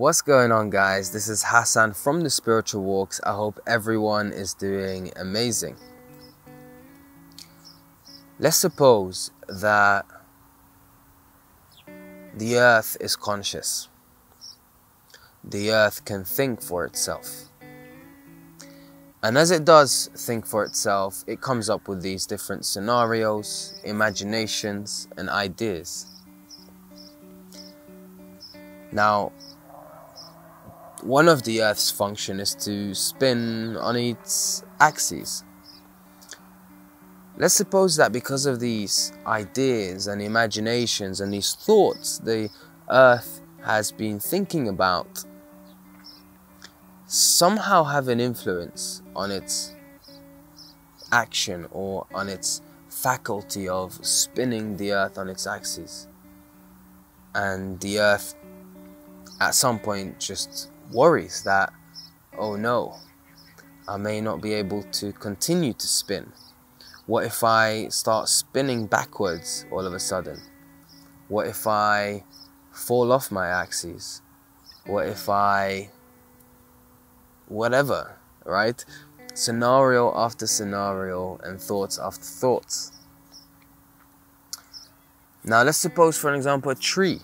What's going on, guys? This is Hassan from the Spiritual Walks. I hope everyone is doing amazing. Let's suppose that the earth is conscious. The earth can think for itself. And as it does think for itself, it comes up with these different scenarios, imaginations, and ideas. Now, one of the Earth's function is to spin on its axis. Let's suppose that because of these ideas and imaginations and these thoughts the Earth has been thinking about somehow have an influence on its action or on its faculty of spinning the Earth on its axis. And the Earth at some point just worries that, oh no, I may not be able to continue to spin. What if I start spinning backwards all of a sudden? What if I fall off my axis? What if I... whatever, right? Scenario after scenario and thoughts after thoughts. Now let's suppose, for an example, a tree.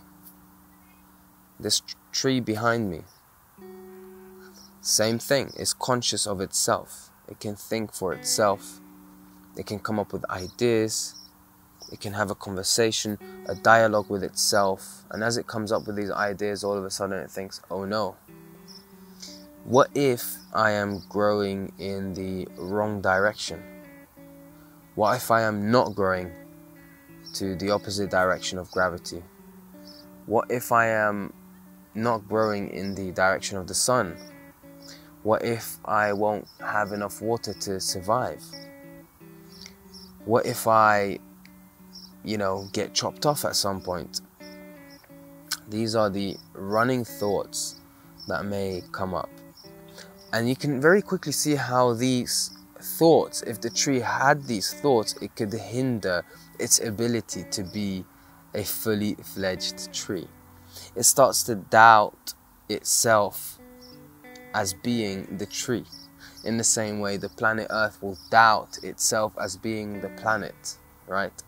This tree behind me. Same thing, it's conscious of itself. It can think for itself. It can come up with ideas. It can have a conversation, a dialogue with itself. And as it comes up with these ideas, all of a sudden it thinks, oh no. What if I am growing in the wrong direction? What if I am not growing to the opposite direction of gravity? What if I am not growing in the direction of the sun? What if I won't have enough water to survive? What if I, get chopped off at some point? These are the running thoughts that may come up. And you can very quickly see how these thoughts, if the tree had these thoughts, it could hinder its ability to be a fully fledged tree. It starts to doubt itself as being the tree. In the same way, the planet Earth will doubt itself as being the planet, right?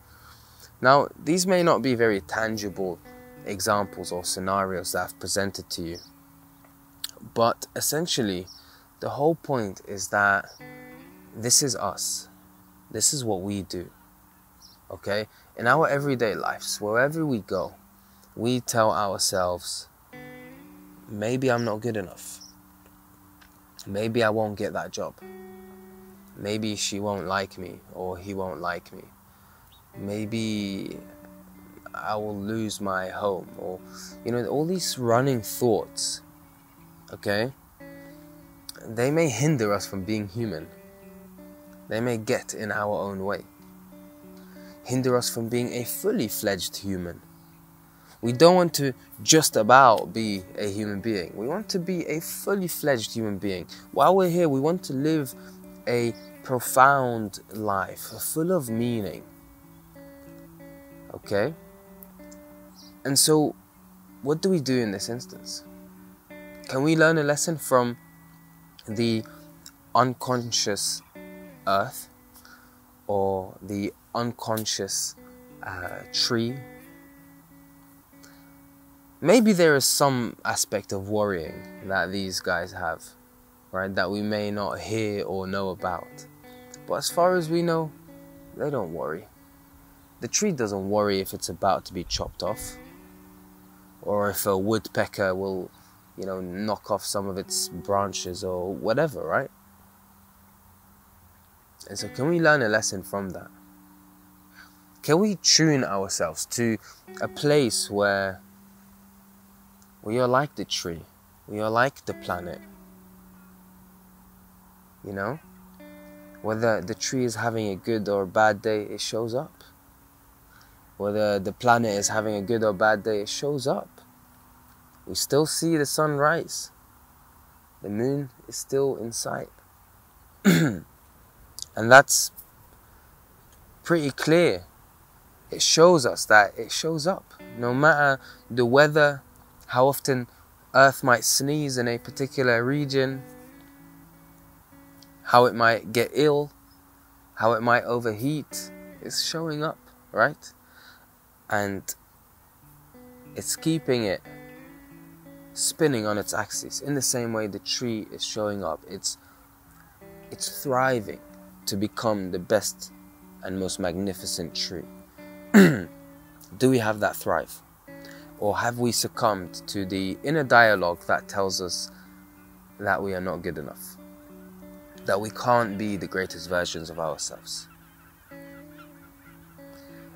Now, these may not be very tangible examples or scenarios that I've presented to you, but essentially, the whole point is that this is us. This is what we do, okay? In our everyday lives, wherever we go, we tell ourselves, maybe I'm not good enough. Maybe I won't get that job. Maybe she won't like me or he won't like me. Maybe I will lose my home, or, all these running thoughts, okay? They may hinder us from being human. They may get in our own way. Hinder us from being a fully fledged human. We don't want to just about be a human being. We want to be a fully fledged human being. While we're here, we want to live a profound life, full of meaning. Okay? And so, what do we do in this instance? Can we learn a lesson from the unconscious earth or the unconscious tree? Maybe there is some aspect of worrying that these guys have, right, that we may not hear or know about. But as far as we know, they don't worry. The tree doesn't worry if it's about to be chopped off, or if a woodpecker will, knock off some of its branches or whatever, right? And so can we learn a lesson from that? Can we tune ourselves to a place where we are like the tree, we are like the planet? Whether the tree is having a good or bad day, it shows up. Whether the planet is having a good or bad day, it shows up. We still see the sun rise. The moon is still in sight. And that's pretty clear. It shows us that it shows up. No matter the weather, how often Earth might sneeze in a particular region, how it might get ill, how it might overheat, is showing up, right? And it's keeping it spinning on its axis. In the same way the tree is showing up, it's thriving to become the best and most magnificent tree. Do we have that thrive? Or have we succumbed to the inner dialogue that tells us that we are not good enough? That we can't be the greatest versions of ourselves?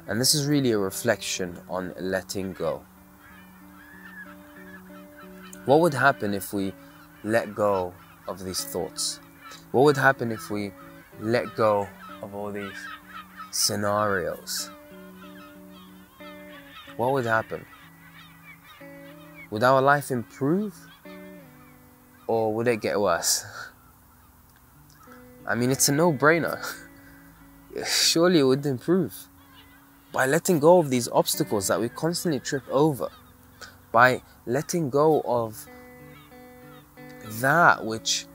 And this is really a reflection on letting go. What would happen if we let go of these thoughts? What would happen if we let go of all these scenarios? What would happen? Would our life improve? Or would it get worse? I mean, it's a no-brainer. Surely it would improve. By letting go of these obstacles that we constantly trip over. By letting go of that which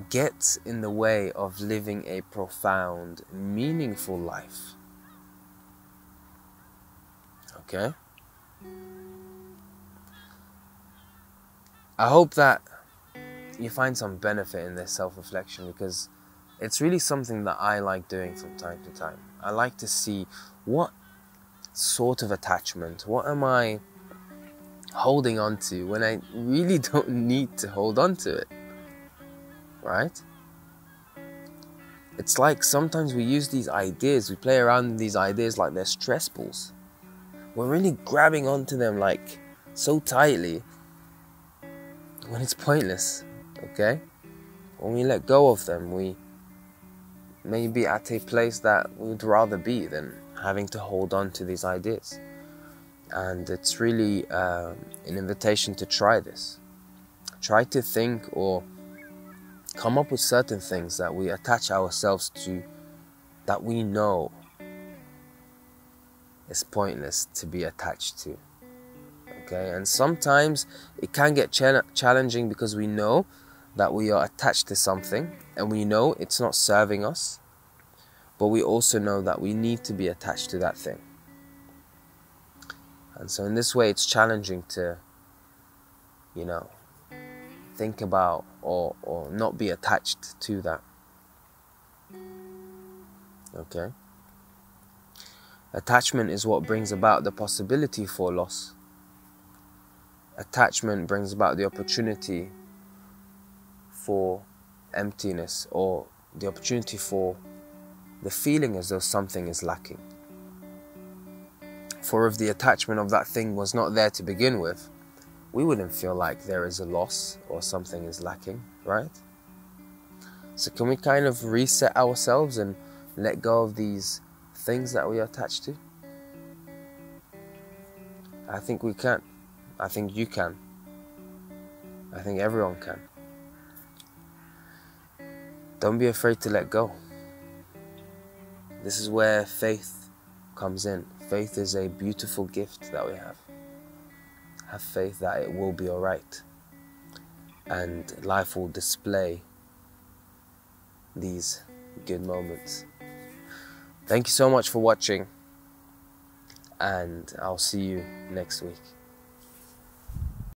gets in the way of living a profound, meaningful life. Okay? I hope that you find some benefit in this self-reflection, because it's really something that I like doing from time to time. I like to see what sort of attachment, what am I holding on to when I really don't need to hold on to it, right? It's like sometimes we use these ideas, we play around with these ideas like they're stress balls. We're really grabbing onto them like so tightly when it's pointless, okay? When we let go of them, we may be at a place that we would rather be than having to hold on to these ideas. And it's really an invitation to try this. Try to think or come up with certain things that we attach ourselves to, that we know is pointless to be attached to. Okay, and sometimes it can get challenging because we know that we are attached to something and we know it's not serving us, but we also know that we need to be attached to that thing. And so in this way it's challenging to, think about or not be attached to that. Okay? Attachment is what brings about the possibility for loss. Attachment brings about the opportunity for emptiness, or the opportunity for the feeling as though something is lacking. For if the attachment of that thing was not there to begin with, we wouldn't feel like there is a loss or something is lacking, right? So can we kind of reset ourselves and let go of these things that we are attached to? I think we can. I think you can. I think everyone can. Don't be afraid to let go. This is where faith comes in. Faith is a beautiful gift that we have. Have faith that it will be alright. And life will display these good moments. Thank you so much for watching. And I'll see you next week.